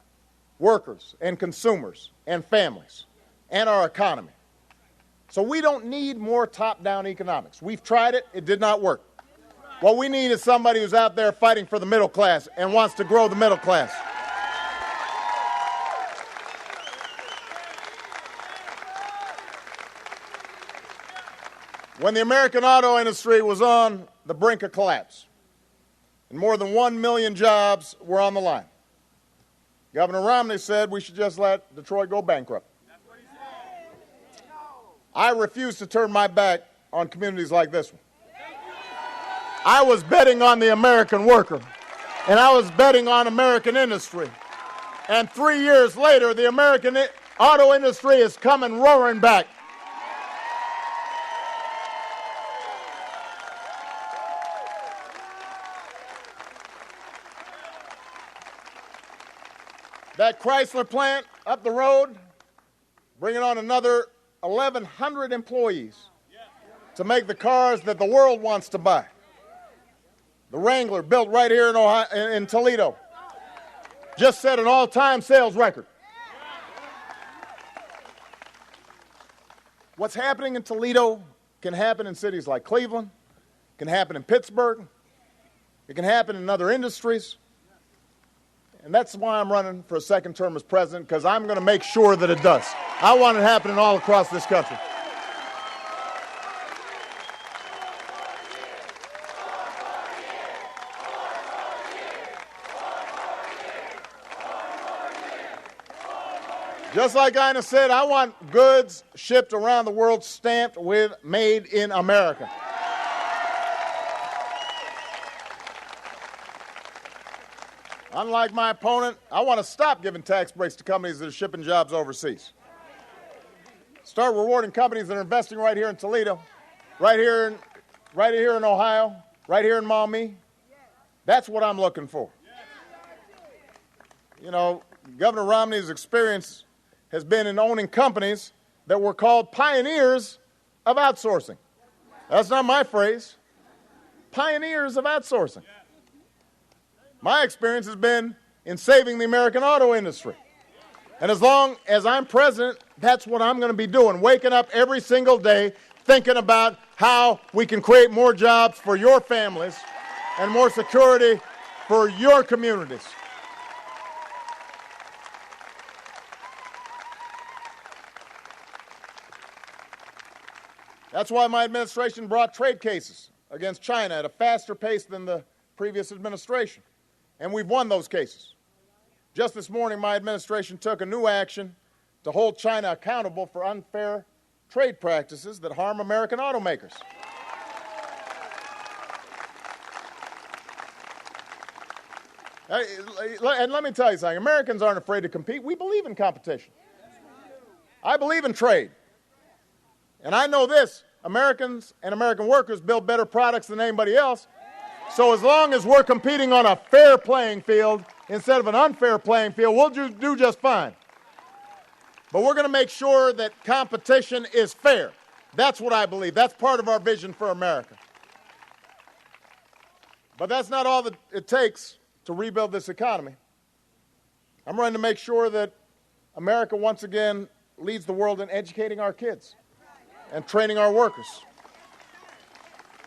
workers and consumers and families and our economy. So we don't need more top-down economics. We've tried it. It did not work. What we need is somebody who's out there fighting for the middle class and wants to grow the middle class. When the American auto industry was on the brink of collapse, and more than 1 million jobs were on the line, Governor Romney said we should just let Detroit go bankrupt. I refuse to turn my back on communities like this one. I was betting on the American worker, and I was betting on American industry. And 3 years later, the American auto industry is coming roaring back. That Chrysler plant up the road, bringing on another 1,100 employees to make the cars that the world wants to buy. The Wrangler, built right here in Ohio, in Toledo, just set an all-time sales record. What's happening in Toledo can happen in cities like Cleveland, can happen in Pittsburgh, it can happen in other industries. And that's why I'm running for a second term as president, because I'm going to make sure that it does. I want it happening all across this country. Just like Ina said, I want goods shipped around the world stamped with Made in America. Unlike my opponent, I want to stop giving tax breaks to companies that are shipping jobs overseas. Start rewarding companies that are investing right here in Toledo, right here in Ohio, right here in Maumee. That's what I'm looking for. You know, Governor Romney's experience has been in owning companies that were called pioneers of outsourcing. That's not my phrase. Pioneers of outsourcing. My experience has been in saving the American auto industry. And as long as I'm president, that's what I'm going to be doing, waking up every single day thinking about how we can create more jobs for your families and more security for your communities. That's why my administration brought trade cases against China at a faster pace than the previous administration. And we've won those cases. Just this morning, my administration took a new action to hold China accountable for unfair trade practices that harm American automakers. And let me tell you something, Americans aren't afraid to compete. We believe in competition. I believe in trade. And I know this, Americans and American workers build better products than anybody else. So as long as we're competing on a fair playing field instead of an unfair playing field, we'll do just fine. But we're going to make sure that competition is fair. That's what I believe. That's part of our vision for America. But that's not all that it takes to rebuild this economy. I'm running to make sure that America once again leads the world in educating our kids and training our workers.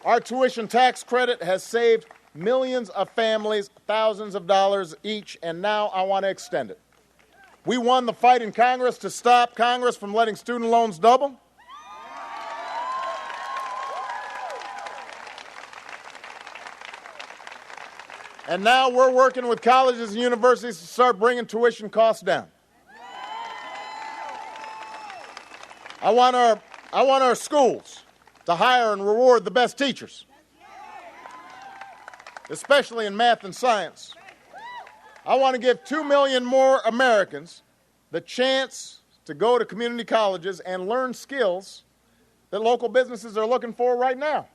Our tuition tax credit has saved millions of families thousands of dollars each, and now I want to extend it. We won the fight in Congress to stop Congress from letting student loans double. And now we're working with colleges and universities to start bringing tuition costs down. I want our schools to hire and reward the best teachers, especially in math and science. I want to give 2 million more Americans the chance to go to community colleges and learn skills that local businesses are looking for right now.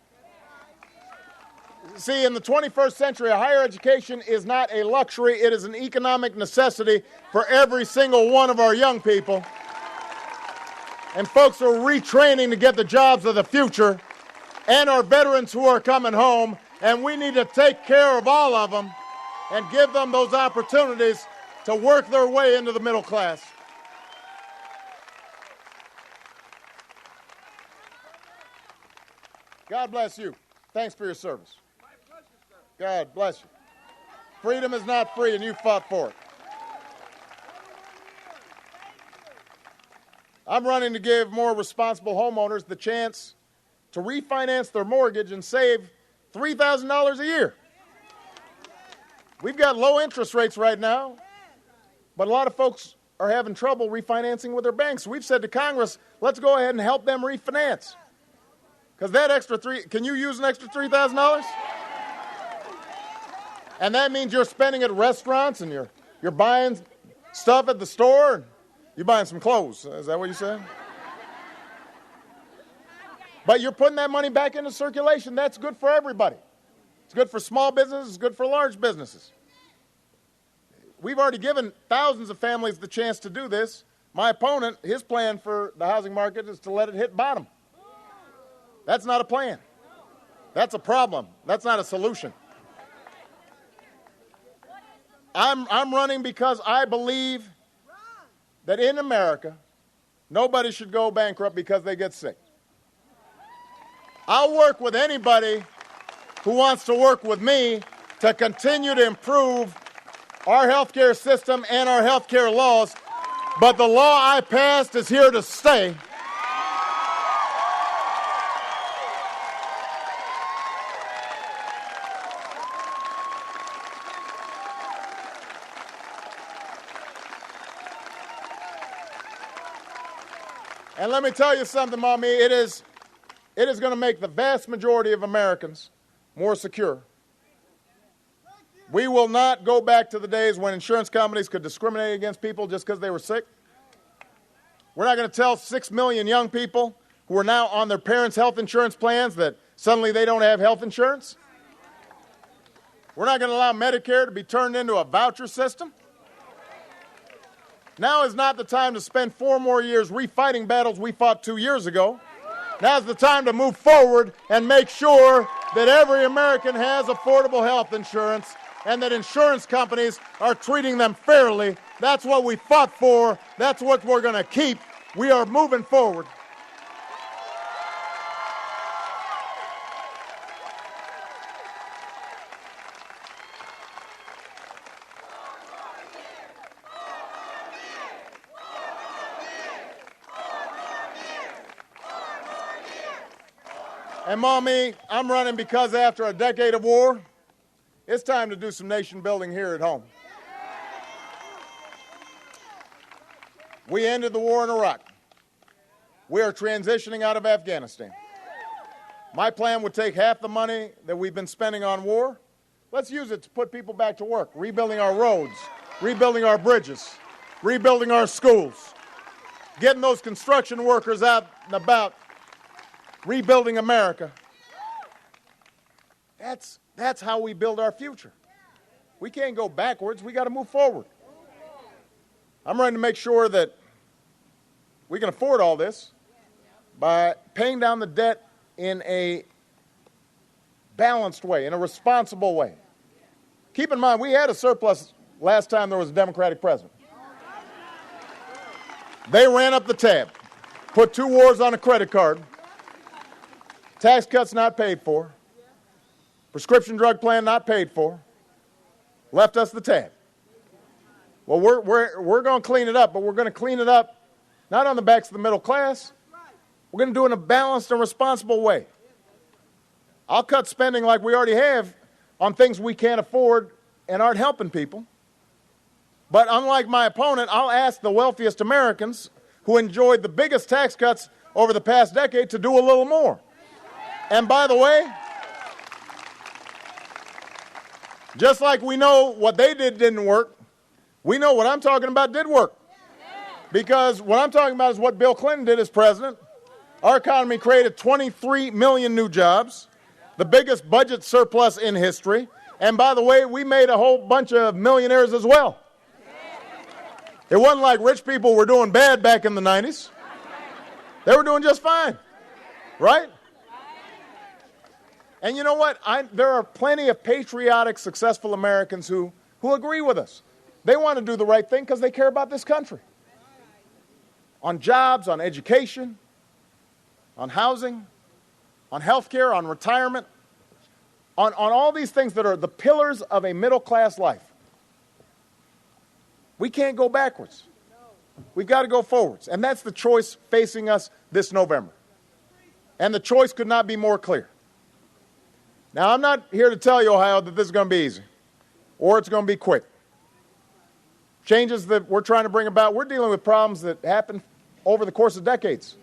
See, in the 21st century, a higher education is not a luxury. It is an economic necessity for every single one of our young people. And folks are retraining to get the jobs of the future, and our veterans who are coming home, and we need to take care of all of them and give them those opportunities to work their way into the middle class. God bless you. Thanks for your service. God bless you. Freedom is not free, and you fought for it. I'm running to give more responsible homeowners the chance to refinance their mortgage and save $3,000 a year. We've got low interest rates right now, but a lot of folks are having trouble refinancing with their banks. We've said to Congress, let's go ahead and help them refinance. Because that extra can you use an extra $3,000? And that means you're spending at restaurants and you're buying stuff at the store and you're buying some clothes. Is that what you said? But you're putting that money back into circulation. That's good for everybody. It's good for small businesses. It's good for large businesses. We've already given thousands of families the chance to do this. My opponent, his plan for the housing market is to let it hit bottom. That's not a plan. That's a problem. That's not a solution. I'm running because I believe that in America, nobody should go bankrupt because they get sick. I'll work with anybody who wants to work with me to continue to improve our health care system and our health care laws, but the law I passed is here to stay. And let me tell you something, Maumee, it is going to make the vast majority of Americans more secure. We will not go back to the days when insurance companies could discriminate against people just because they were sick. We're not going to tell 6 million young people who are now on their parents' health insurance plans that suddenly they don't have health insurance. We're not going to allow Medicare to be turned into a voucher system. Now is not the time to spend 4 more years refighting battles we fought 2 years ago. Now's the time to move forward and make sure that every American has affordable health insurance and that insurance companies are treating them fairly. That's what we fought for. That's what we're going to keep. We are moving forward. And Maumee, I'm running because after a decade of war, it's time to do some nation building here at home. We ended the war in Iraq. We are transitioning out of Afghanistan. My plan would take half the money that we've been spending on war. Let's use it to put people back to work, rebuilding our roads, rebuilding our bridges, rebuilding our schools, getting those construction workers out and about, rebuilding America. That's how we build our future. We can't go backwards. We got to move forward. I'm ready to make sure that we can afford all this by paying down the debt in a balanced way, in a responsible way. Keep in mind, we had a surplus last time there was a Democratic president. They ran up the tab, put 2 wars on a credit card, tax cuts not paid for, prescription drug plan not paid for, left us the tab. Well, we're going to clean it up, but we're going to clean it up not on the backs of the middle class. We're going to do it in a balanced and responsible way. I'll cut spending like we already have on things we can't afford and aren't helping people. But unlike my opponent, I'll ask the wealthiest Americans who enjoyed the biggest tax cuts over the past decade to do a little more. And by the way, just like we know what they did didn't work, we know what I'm talking about did work. Because what I'm talking about is what Bill Clinton did as president. Our economy created 23 million new jobs, the biggest budget surplus in history. And by the way, we made a whole bunch of millionaires as well. It wasn't like rich people were doing bad back in the 90s. They were doing just fine, right? And you know what? There are plenty of patriotic, successful Americans who agree with us. They want to do the right thing because they care about this country. On jobs, on education, on housing, on health care, on retirement, on all these things that are the pillars of a middle-class life. We can't go backwards. We've got to go forwards. And that's the choice facing us this November. And the choice could not be more clear. Now, I'm not here to tell you, Ohio, that this is going to be easy or it's going to be quick. Changes that we're trying to bring about, we're dealing with problems that happen over the course of decades.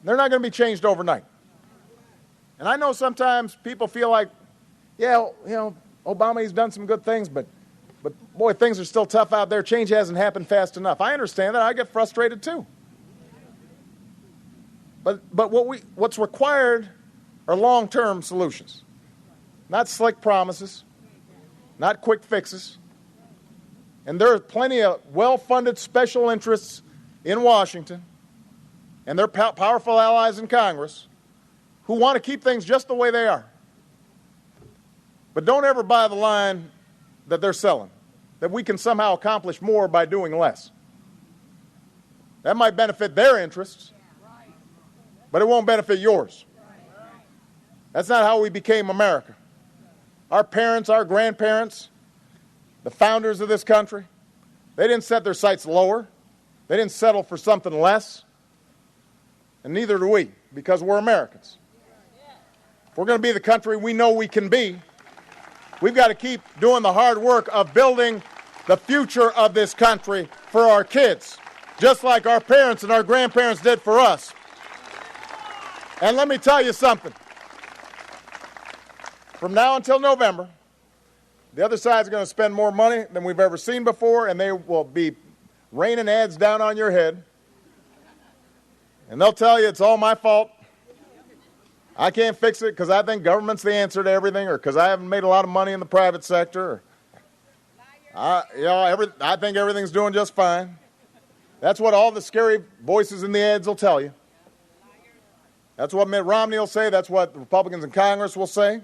They're not going to be changed overnight. And I know sometimes people feel like, yeah, you know, Obama, he's done some good things, but boy, things are still tough out there. Change hasn't happened fast enough. I understand that. I get frustrated too. But what's required are long-term solutions, not slick promises, not quick fixes. And there are plenty of well-funded special interests in Washington and their powerful allies in Congress who want to keep things just the way they are. But don't ever buy the line that they're selling, that we can somehow accomplish more by doing less. That might benefit their interests, but it won't benefit yours. That's not how we became America. Our parents, our grandparents, the founders of this country, they didn't set their sights lower. They didn't settle for something less. And neither do we, because we're Americans. If we're going to be the country we know we can be, we've got to keep doing the hard work of building the future of this country for our kids, just like our parents and our grandparents did for us. And let me tell you something. From now until November, the other side's going to spend more money than we've ever seen before, and they will be raining ads down on your head. And they'll tell you it's all my fault. I can't fix it because I think government's the answer to everything, or because I haven't made a lot of money in the private sector. I think everything's doing just fine. That's what all the scary voices in the ads will tell you. That's what Mitt Romney will say. That's what the Republicans in Congress will say.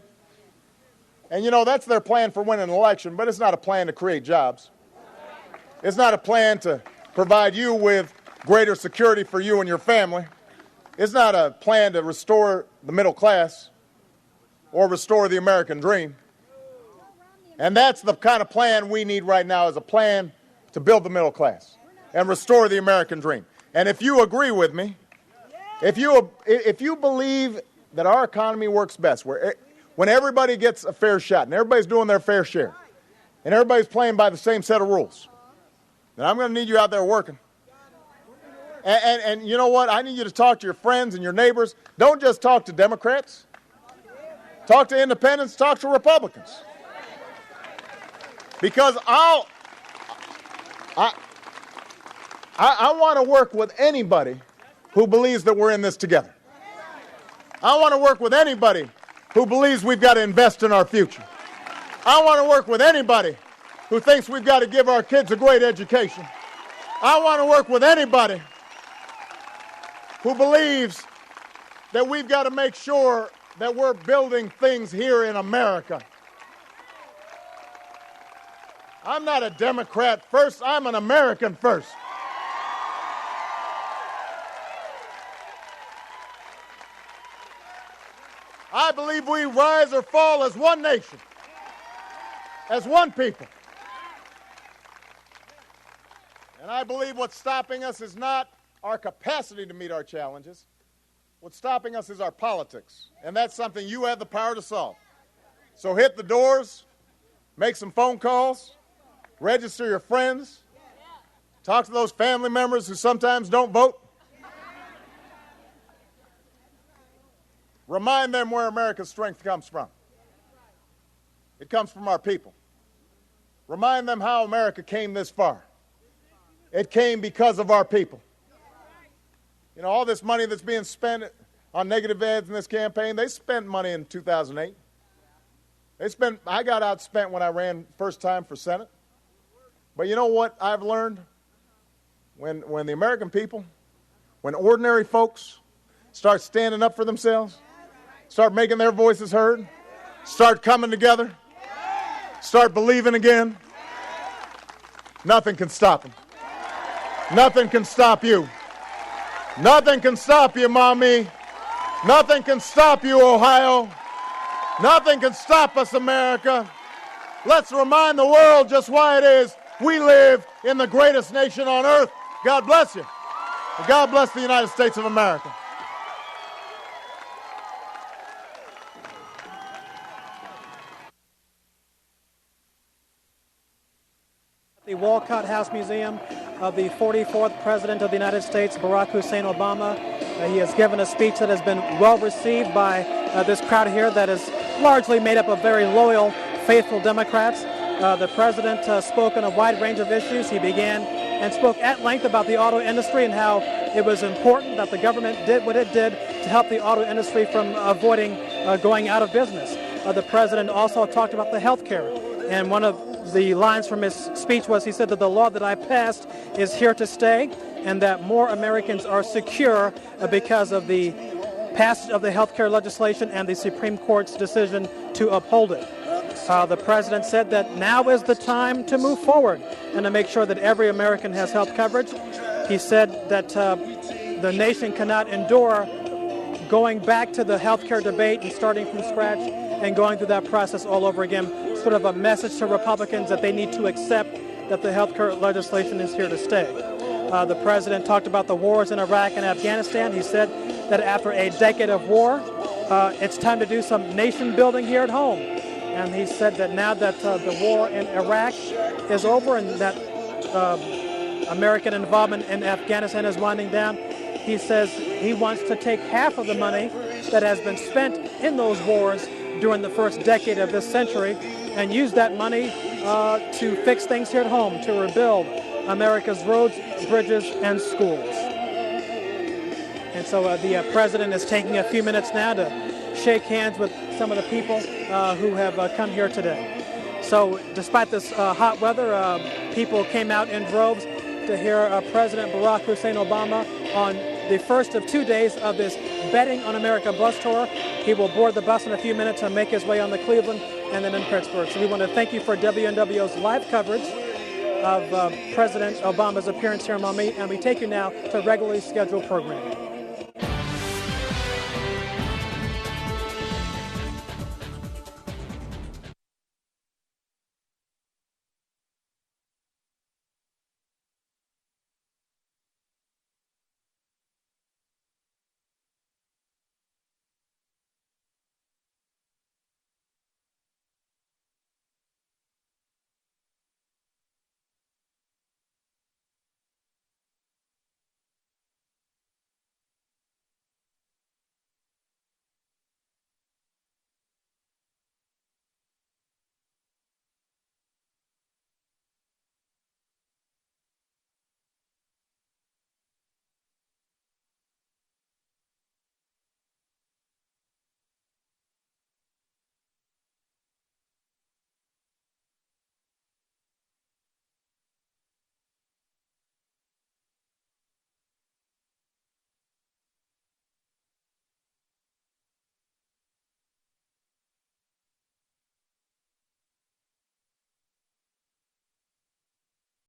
And, you know, that's their plan for winning an election, but it's not a plan to create jobs. It's not a plan to provide you with greater security for you and your family. It's not a plan to restore the middle class or restore the American dream. And that's the kind of plan we need right now, is a plan to build the middle class and restore the American dream. And if you agree with me, if you believe that our economy works best, when everybody gets a fair shot and everybody's doing their fair share and everybody's playing by the same set of rules, then I'm going to need you out there working. And you know what? I need you to talk to your friends and your neighbors. Don't just talk to Democrats. Talk to independents. Talk to Republicans. Because I want to work with anybody who believes that we're in this together. I want to work with anybody who believes we've got to invest in our future. I want to work with anybody who thinks we've got to give our kids a great education. I want to work with anybody who believes that we've got to make sure that we're building things here in America. I'm not a Democrat first, I'm an American first. I believe we rise or fall as one nation, as one people. And I believe what's stopping us is not our capacity to meet our challenges. What's stopping us is our politics. And that's something you have the power to solve. So hit the doors, make some phone calls, register your friends, talk to those family members who sometimes don't vote. Remind them where America's strength comes from. It comes from our people. Remind them how America came this far. It came because of our people. You know, all this money that's being spent on negative ads in this campaign, they spent money in 2008. I got outspent when I ran first time for Senate. But you know what I've learned? When the American people, when ordinary folks start standing up for themselves, start making their voices heard, start coming together, start believing again, nothing can stop them. Nothing can stop you. Nothing can stop you, Maumee. Nothing can stop you, Ohio. Nothing can stop us, America. Let's remind the world just why it is we live in the greatest nation on earth. God bless you. And God bless the United States of America. The Walcott House Museum of the 44th President of the United States, Barack Hussein Obama. He has given a speech that has been well received by this crowd here that is largely made up of very loyal, faithful Democrats. The president spoke on a wide range of issues. He began and spoke at length about the auto industry and how it was important that the government did what it did to help the auto industry from avoiding going out of business. The president also talked about the health care, and one of the lines from his speech was, he said that the law that I passed is here to stay and that more Americans are secure because of the passage of the health care legislation and the Supreme Court's decision to uphold it. The president said that now is the time to move forward and to make sure that every American has health coverage. He said that the nation cannot endure going back to the health care debate and starting from scratch and going through that process all over again. Sort of a message to Republicans that they need to accept that the health care legislation is here to stay. The president talked about the wars in Iraq and Afghanistan. He said that after a decade of war, it's time to do some nation building here at home. And he said that now that the war in Iraq is over and that American involvement in Afghanistan is winding down, he says he wants to take half of the money that has been spent in those wars during the first decade of this century and use that money to fix things here at home, to rebuild America's roads, bridges, and schools. And so the president is taking a few minutes now to shake hands with some of the people who have come here today. So despite this hot weather, people came out in droves to hear President Barack Hussein Obama on the first of 2 days of this Betting on America bus tour. He will board the bus in a few minutes and make his way on to Cleveland and then in Pittsburgh. So we want to thank you for WNWO's live coverage of President Obama's appearance here in Maumee, and we take you now to regularly scheduled programming.